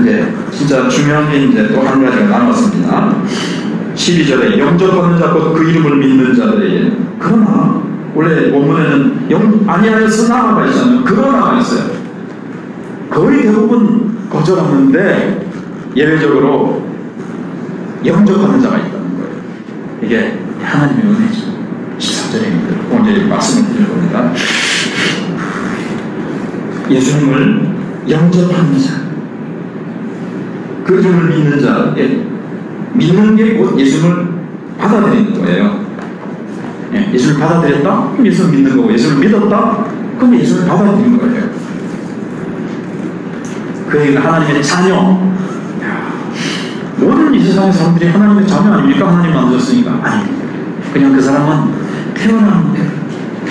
이제 진짜 중요한 게 이제 또 한 가지가 남았습니다. 12절에 영접받는 자 곧 그 이름을 믿는 자들에게, 그러나 원래 원문에는 아니하여서 나아가 있잖아요. 그러나가 있어요. 거의 대부분 거절하는데 예외적으로 영접하는 자가 있다는 거예요. 이게 하나님의 은혜죠. 14절에 오늘 말씀을 드릴 겁니다. 예수님을 영접하는 자, 그 이름을 믿는 자, 믿는 게 곧 예수님을 받아들이는 거예요. 예수를 받아들였다? 그럼 예수를 믿는 거고, 예수를 믿었다? 그럼 예수를 받아들이는 거예요. 그러니까 하나님의 자녀. 모든 이 세상의 사람들이 하나님의 자녀 아닙니까? 하나님 만드셨으니까. 아닙니다. 그냥 그 사람은 태어난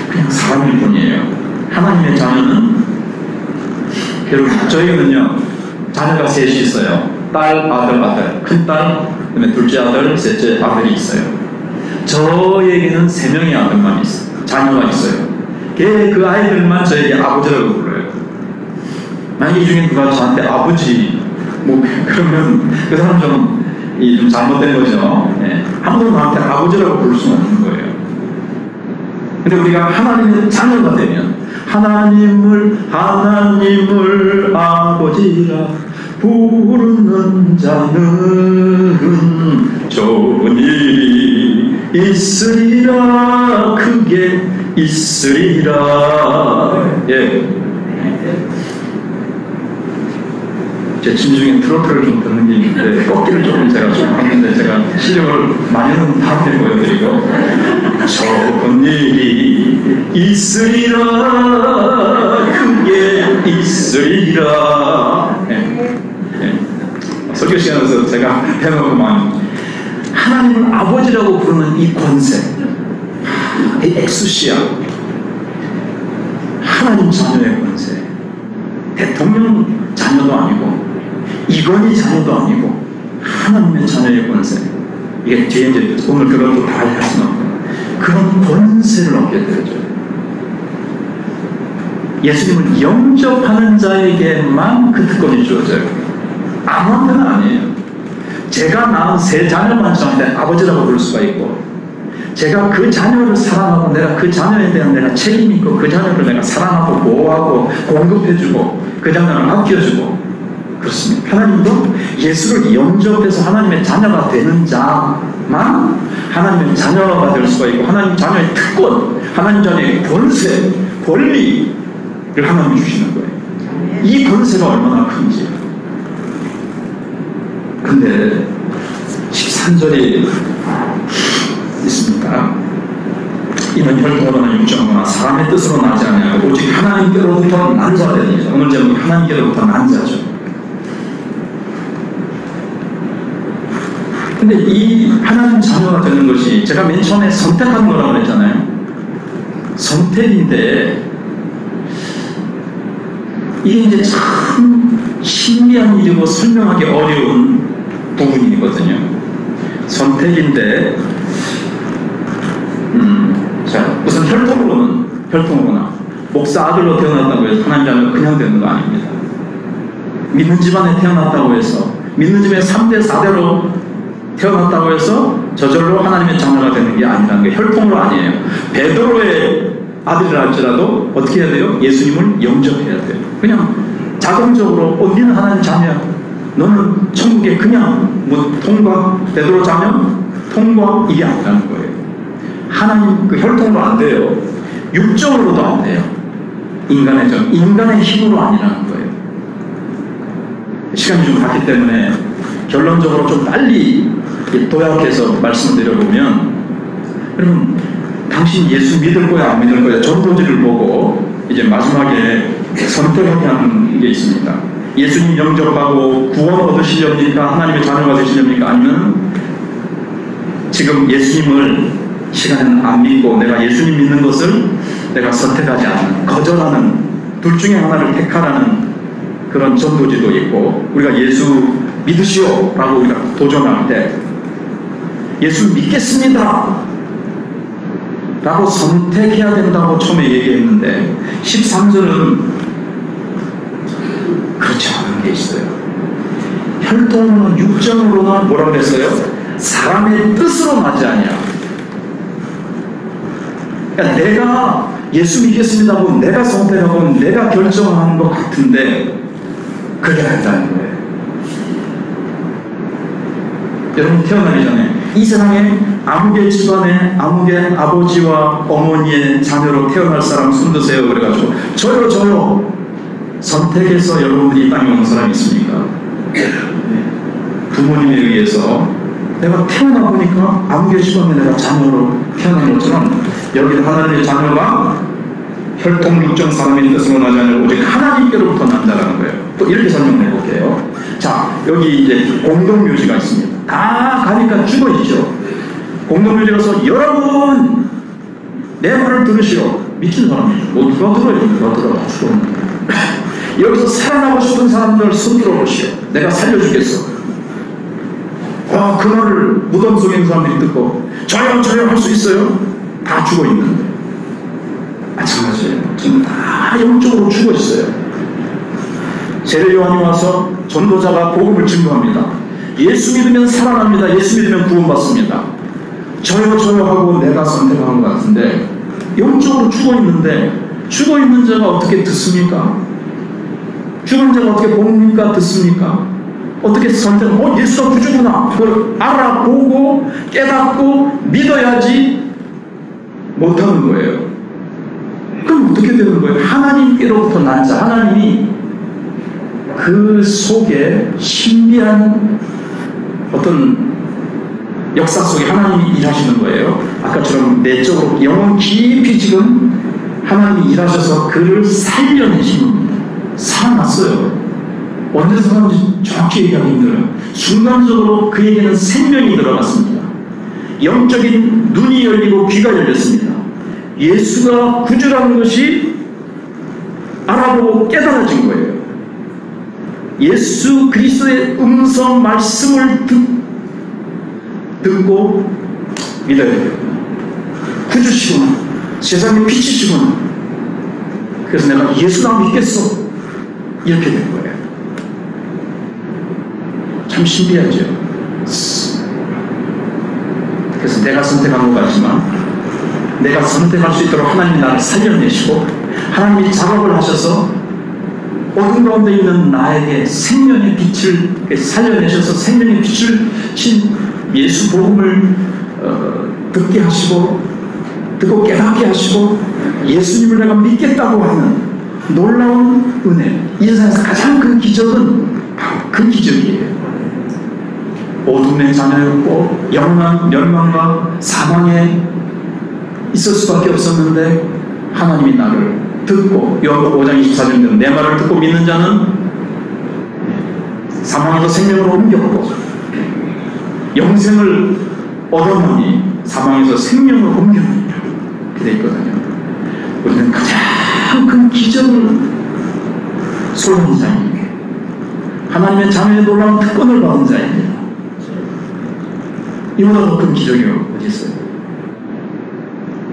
그냥 사람일 뿐이에요. 하나님의 자녀는, 여러분, 저희는요, 자녀가 셋이 있어요. 딸, 아들. 큰딸, 그다음에 둘째 아들, 셋째 아들이 있어요. 저에게는 3명의 아들만 있어요. 자녀가 있어요. 그 아이들만 저에게 아버지라고 불러요. 만약 이 중에 누가 저한테 아버지, 그러면 그 사람 좀 잘못된 거죠. 아무도 나한테 아버지라고 부를 수는 없는 거예요. 근데 우리가 하나님의 자녀가 되면, 하나님을 아버지라 부르는 자는 좋은 일이 있으리라, 그게 있으리라. 제 진중에 트로트를 좀 듣는 게 있는데, 꺾기를 조금 제가 좀 하는데, 제가 실력을 많이는 다음에 보여드리고, 좋은 일이 있으리라, 그게 있으리라. 설교 시간에서 제가 해놓고만, 하나님을 아버지라고 부르는 이 권세, 이 엑수시아, 하나님 자녀의 권세, 대통령 자녀도 아니고, 이건희 자녀도 아니고, 하나님의 자녀의 권세. 이게 뒤에 이제 오늘 그것도 다 할 수는 없고, 그런 권세를 얻게 되죠. 예수님을 영접하는 자에게만 그 특권이 주어져요. 아무한테는 아니에요. 제가 낳은 3 자녀만 저한테 아버지라고 부를 수가 있고, 제가 그 자녀를 사랑하고, 내가 그 자녀에 대한 내가 책임 있고, 그 자녀를 내가 사랑하고 보호하고 공급해주고, 그 자녀를 아껴주고, 그렇습니다. 하나님도 예수를 영접해서 하나님의 자녀가 되는 자만 하나님의 자녀가 될 수가 있고, 하나님 자녀의 특권, 하나님 자녀의 권세, 권리를 하나님이 주시는 거예요. 이 권세가 얼마나 큰지. 근데 13절이 있습니다. 이는 혈통으로나 육정으로나 사람의 뜻으로 나지 아니하고 오직 하나님께로부터 난 자들이죠. 오늘 제목이 하나님께로부터 난 자죠. 근데 이 하나님 자녀가 되는 것이, 제가 맨 처음에 선택한 거라고 그랬잖아요. 선택인데, 이게 이제 참 신기한 일이고 설명하기 어려운 부분이거든요. 선택인데, 자, 우선 혈통으로나 목사 아들로 태어났다고 해서 하나님 자녀가 그냥 되는 거 아닙니다. 믿는 집안에 태어났다고 해서, 믿는 집에 3대 4대로 태어났다고 해서 저절로 하나님의 자녀가 되는 게 아니라는 게, 혈통으로 아니에요. 베드로의 아들이라 할지라도 어떻게 해야 돼요? 예수님을 영접해야 돼요. 그냥 자동적으로 니는 하나님 자녀야, 너는 천국에 그냥 통과, 베드로 자녀 통과, 이게 아니라는 거예요. 하나님 그 혈통으로 안 돼요. 육적으로도 안 돼요. 인간의 힘으로 아니라는 거예요. 시간이 좀 갔기 때문에 결론적으로 좀 빨리 도약해서 말씀을 드려보면, 여러분, 당신 예수 믿을 거야 안 믿을 거야 전도지를 보고 이제 마지막에 선택하게 하는 게 있습니다. 예수님 영접하고 구원 얻으시렵니까? 하나님의 자녀가 되시렵니까? 아니면 지금 예수님을 시간에는 안 믿고 내가 예수님 믿는 것을 내가 선택하지 않는, 거절하는, 둘 중에 하나를 택하라는 그런 전도지도 있고, 우리가 예수 믿으시오 라고 우리가 도전할 때 예수 믿겠습니다 라고 선택해야 된다고 처음에 얘기했는데 13절은 그렇지 않은 게 있어요. 혈통으로는 육정으로나 뭐라고 그랬어요? 사람의 뜻으로 나지 아니야. 그러니까 내가 예수 믿겠습니다 하고 내가 선택하고 내가 결정하는 것 같은데 그게 아니라는 거예요. 여러분 태어나기 전에 이 세상에 아무개 집안에 아무개 아버지와 어머니의 자녀로 태어날 사람 손드세요 그래가지고 저요 선택해서 여러분들이 이 땅에 오는 사람이 있습니까? 부모님에 의해서 내가 태어나 보니까 아무개 집안에 내가 자녀로 태어난 것처럼 여기 하나님의 자녀가 혈통 육정 사람의 뜻으로 나지 않고 오직 하나님께로부터 난다라는 거예요. 또 이렇게 설명해 볼게요. 자, 여기 이제 공동묘지가 있습니다. 다 가니까 죽어 있죠. 공동묘지라서 여러분 내 말을 들으시오. 미친 사람이죠. 뭐 누가 들어요? 누가 들어? 죽어. 여기서 살아나고 싶은 사람들 손 들어보시오. 내가 살려주겠어. 그 말을 무덤 속에 있는 사람들이 듣고 저요 할 수 있어요? 다 죽어 있는데 마찬가지예요. 지금 다 영적으로 죽어 있어요. 세례 요한이 와서 전도자가 복음을 증거합니다. 예수 믿으면 살아납니다. 예수 믿으면 구원받습니다. 저요 하고 내가 선택한 것 같은데 영적으로 죽어 있는데 죽어 있는 자가 어떻게 듣습니까? 죽은 자가 어떻게 봅니까? 듣습니까? 어떻게 선택을 예수가 구주구나 그걸 알아보고 깨닫고 믿어야지 못하는 거예요. 그럼 어떻게 되는 거예요? 하나님께로부터 난 자, 하나님이 그 속에 신비한 어떤 역사 속에 하나님이 일하시는 거예요. 아까처럼 내적으로 영혼 깊이 지금 하나님이 일하셔서 그를 살려내시는 겁니다. 살아났어요. 언제 살아난지 정확히 얘기하기 힘들어요. 순간적으로 그에게는 생명이 들어갔습니다. 영적인 눈이 열리고 귀가 열렸습니다. 예수가 구주라는 것이 알아보고 깨달아진 거예요. 예수 그리스도의 음성 말씀을 듣고 믿어야 돼요. 구주시구나. 세상의 빛이시구나. 그래서 내가 예수나 믿겠어. 이렇게 된 거예요. 참 신비하죠. 그래서 내가 선택한 것 같지만 내가 선택할 수 있도록 하나님이 나를 살려내시고 하나님이 작업을 하셔서 어둠 가운데 있는 나에게 생명의 빛을 살려내셔서 생명의 빛을 신 예수 복음을 듣게 하시고 듣고 깨닫게 하시고 예수님을 내가 믿겠다고 하는 놀라운 은혜. 이 세상에서 가장 큰 기적은 바로 그 기적이에요. 어둠의 자녀였고 영원한 멸망과 사망에 있을 수밖에 없었는데 하나님이 나를 듣고 요한복음 5장 24절에 내 말을 듣고 믿는 자는 사망에서 생명으로 옮겼고 영생을 얻어나니 사망에서 생명으로 옮겼느니라. 그렇게 되어 있거든요. 우리는 가장 큰 기적을 소유한 자입니다. 하나님의 자녀의 놀라운 특권을 받은 자입니다. 이보다 더 큰 기적이 어디 있어요?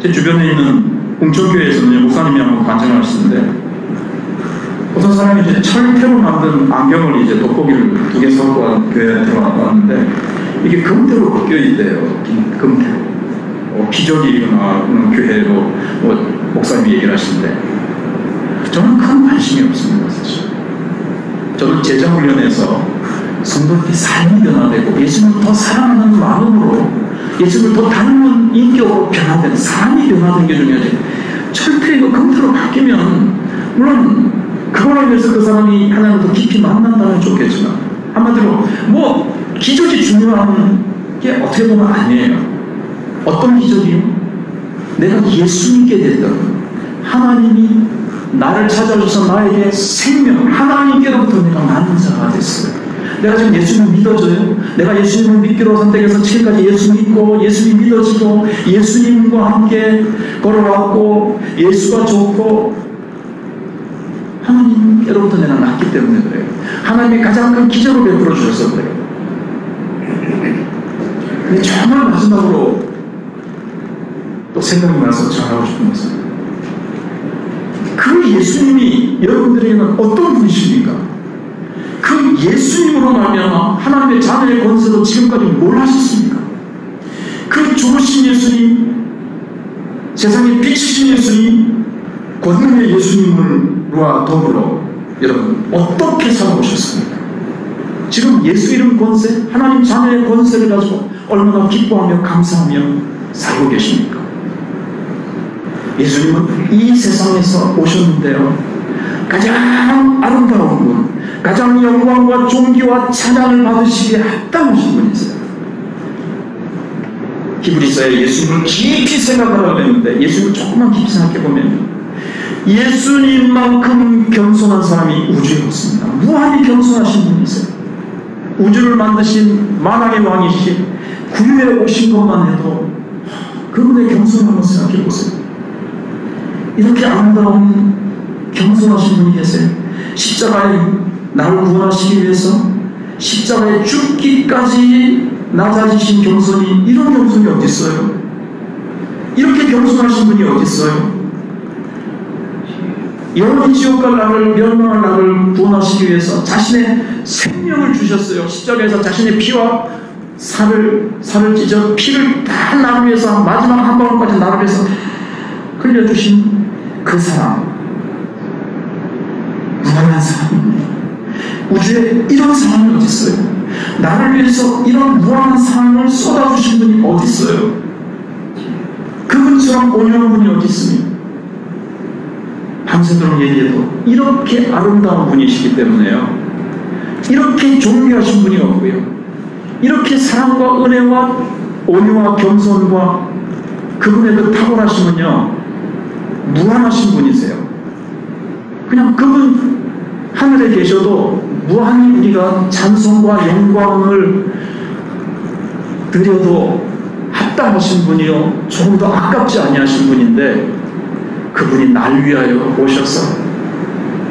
제 주변에 있는 공천교회에서는 목사님이 한번 관장을 하시는데 어떤 사람이 이제 철퇴로 만든 안경을 이제 돋보기를 2개 사고 교회에 들어왔는데 이게 금태로 바뀌어 있대요. 금태로. 기적이 일어나는 교회로 목사님이 얘기를 하시는데 저는 큰 관심이 없습니다. 사실. 저는 제자훈련에서 성도들이 삶이 변화되고 예수님을 더 사랑하는 마음으로 예수님을 더 닮은 인격으로 변화된 사람이 변화된 게 중요하지. 철퇴이고 금태로 바뀌면 물론 그걸로 인해서 그 사람이 하나님을 더 깊이 만난다면 좋겠지만 한마디로 뭐 기적이 중요한 게 어떻게 보면 아니에요. 어떤 기적이요? 내가 예수 믿게 됐다고 하나님이 나를 찾아주셔서 나에게 생명 하나님께로부터 내가 낳는 자가 됐어요. 내가 지금 예수님을 믿어져요. 내가 예수님을 믿기로 선택해서 지금까지 예수 믿고 예수님 믿어지고 예수님과 함께 걸어왔고 예수가 좋고 하나님께로부터 내가 낳기 때문에 그래요. 하나님이 가장 큰 기적을 베풀어 주셔서 그래요. 근데 정말 마지막으로 또 생각이 나서 전하고 싶은 것은, 그 예수님이 여러분들에게는 어떤 분이십니까? 그 예수님으로 말미암아 하나님의 자녀의 권세로 지금까지 뭘 하셨습니까? 그 좋으신 예수님, 세상에 빛이신 예수님, 권능의 예수님과 더불어 여러분 어떻게 살아오셨습니까? 지금 예수 이름 권세, 하나님 자녀의 권세를 가지고 얼마나 기뻐하며 감사하며 살고 계십니까? 예수님은 이 세상에서 오셨는데요, 가장 아름다운 분, 가장 영광과 존귀와 찬양을 받으시기에 합당하신 분이세요. 히브리서에 예수님을 깊이 생각하라고 했는데, 예수님을 조금만 깊이 생각해보면 예수님만큼 겸손한 사람이 우주에 없습니다. 무한히 겸손하신 분이세요. 우주를 만드신 만왕의 왕이신 구유에 오신 것만 해도 그분의 겸손함을 생각해보세요. 이렇게 아름다운 겸손하신 분이 계세요. 십자가에 나를 구원하시기 위해서 십자가에 죽기까지 낮아지신 겸손이, 이런 겸손이 어디 있어요? 이렇게 겸손하신 분이 어디 있어요? 영원히 지옥 갈 나를, 멸망할 나를 구원하시기 위해서 자신의 생명을 주셨어요. 십자가에서 자신의 피와 살을 찢어 피를 다 나를 위해서, 마지막 한 방울까지 나를 위해서 흘려주신 그 사람, 무한한 사람입니다. 우주에 이런 사람이 어디 있어요? 나를 위해서 이런 무한한 사랑을 쏟아주신 분이 어디 있어요? 그분처럼 온유한 분이 어디 있습니까? 밤새도록 얘기해도 이렇게 아름다운 분이시기 때문에요, 이렇게 존귀하신 분이 없고요, 이렇게 사랑과 은혜와 온유와 겸손과 그분의 그 탁월하심은요 무한하신 분이세요. 그냥 그분 하늘에 계셔도 무한히 우리가 찬송과 영광을 드려도 합당하신 분이요, 조금 더 아깝지 아니하신 분인데, 그분이 날 위하여 오셔서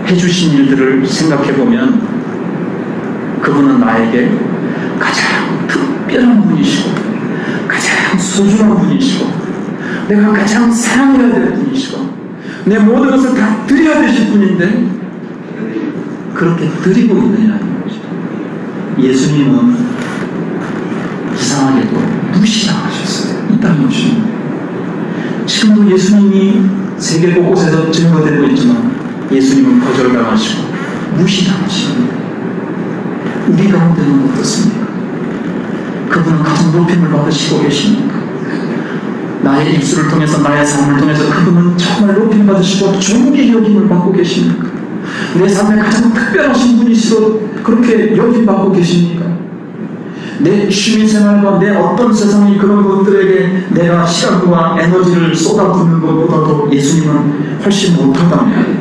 해주신 일들을 생각해보면 그분은 나에게 가장 특별한 분이시고 가장 소중한 분이시고 내가 가장 사랑해야 될 분이시고 내 모든 것을 다 드려야 되실 분인데, 그렇게 드리고 있느냐는 거죠. 예수님은 이상하게도 무시당하셨어요. 이 땅에 오시는. 지금도 예수님이 세계 곳곳에서 증거되고 있지만 예수님은 거절당하시고 무시당하십니다. 우리 가운데는 어떻습니까? 그분은 가장 높임을 받으시고 계십니까? 나의 입술을 통해서, 나의 삶을 통해서 그분은 정말 높임 받으시고 존귀 여김을 받고 계십니까? 내 삶에 가장 특별하신 분이시로 그렇게 여김받고 계십니까? 내 취미생활과 내 어떤 세상의 그런 것들에게 내가 시간과 에너지를 쏟아붓는 것보다도 예수님은 훨씬 못하다면,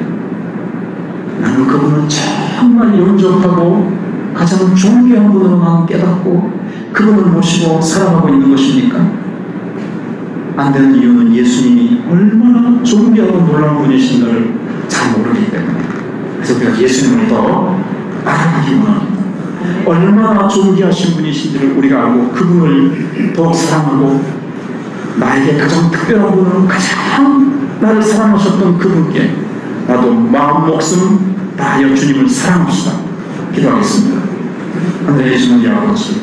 나는 그분은 정말 영접하고 가장 존귀한 분으로 나는 깨닫고 그분을 모시고 살아가고 있는 것입니까? 안 되는 이유는 예수님이 얼마나 존귀하고 놀라운 분이신가를 잘 모르기 때문에. 그래서 우리가 예수님을 더 알아가기 원합니다. 얼마나 존귀하신 분이신지를 우리가 알고 그분을 더욱 사랑하고, 나에게 가장 특별한 분으로 가장 나를 사랑하셨던 그분께 나도 마음 목숨 다하여 주님을 사랑합시다. 기도하겠습니다. 하늘의 예수님 아버지,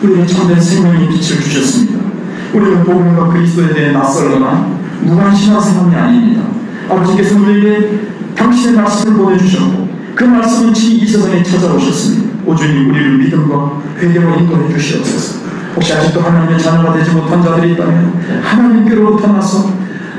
우리는 참된 생명의 빛을 주셨습니다. 우리는 복음과 그리스도에 대해 낯설거나 무관심한 사람이 아닙니다. 아버지께서 우리에게 당신의 말씀을 보내주셨고 그 말씀은 지금 이 세상에 찾아오셨습니다. 오주님, 우리를 믿음과 회개로 인도해 주시옵소서. 혹시 아직도 하나님의 자녀가 되지 못한 자들이 있다면 하나님께로부터 나서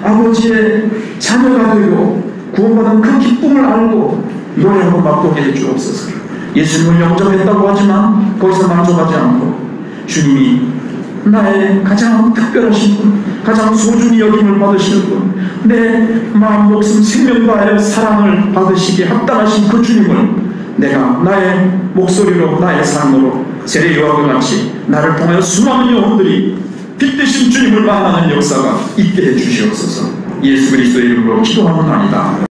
아버지의 자녀가 되고 구원받은 그 기쁨을 알고 노래하고 맛보게 해주옵소서. 예수님을 영접했다고 하지만 거기서 만족하지 않고 주님이 나의 가장 특별하신 분, 가장 소중히 여김을 받으시는 분, 내 마음 목숨 생명 다하여 사랑을 받으시기에 합당하신 그 주님을 내가 나의 목소리로, 나의 삶으로 세례 요한과 같이 나를 통하여 수많은 영혼들이 빛 대신 주님을 만나는 역사가 있게 해주시옵소서. 예수 그리스도의 이름으로 기도하는 아니다.